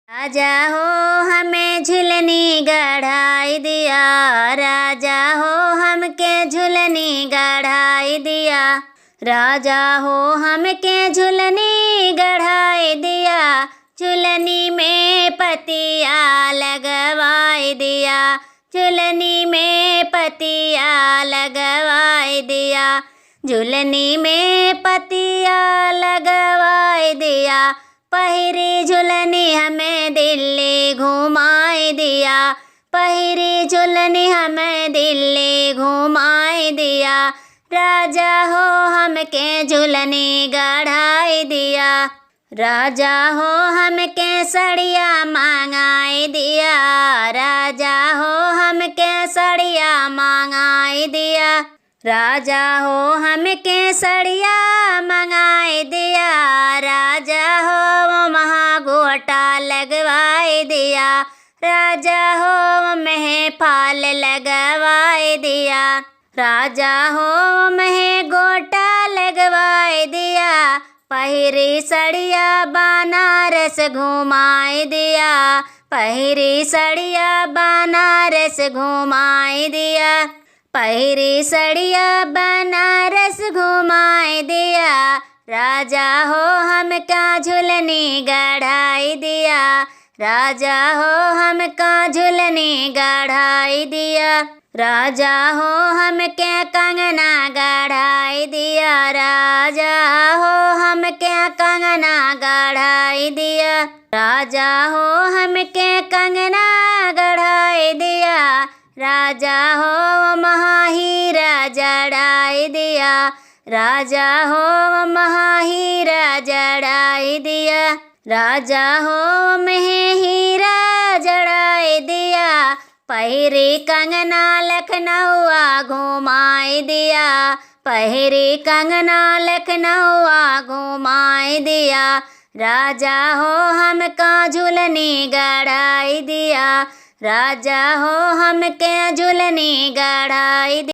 राजा हो हमें झुलनी गढ़ाई दिया, राजा हो हमके झुलनी गढ़ाई दिया। राजा हो हमके झुलनी गढ़ाई दिया, झुलनी में पतिया लगवाई दिया, झुलनी में पतिया लगवाई दिया, झुलनी में पतिया लगवाई दिया। पहिरी झुलनी हमें दिल्ली घुमाई दिया, पहिरी झुलनी हमें दिल्ली घुमाई दिया। राजा हो हमके झुलनी गढ़ाई दिया, राजा हो हमके सड़िया मांगाई दिया, राजा हो हमके सड़िया मांगाई दिया। राजा हो हमके सड़िया मंगाई दिया, राजा हो महागोटा लगवाई दिया, राजा हो महफाल लगवाई दिया, राजा हो महगोटा लगवाई दिया। पहिरी सड़िया बनारस घुमाई दिया, पहिरी सड़िया बनारस घुमाई दिया, पहिरी सड़िया बनारस घुमाई दिया। राजा हो हमका झुलनी गढ़ाई दिया, राजा हो हमका झुलनी गढ़ाई दिया। राजा हो हमके कंगना गढ़ाई दिया, राजा हो हमके कंगना गढ़ाई दिया, राजा हो हमके कंगना गढ़ाई दिया। राजा हो महाहीरा जड़ाई दिया, राजा हो महाहीरा जड़ाई दिया, राजा हो हीरा जड़ाई दिया। पहिरी कंगना लखनऊआ घुमाई दिया, पहिरी कंगना लखनऊआ घुमाई दिया। राजा हो हमका झुलनी गढ़ाई दिया, राजा हो हमके झुलनी गढ़ाई दिया।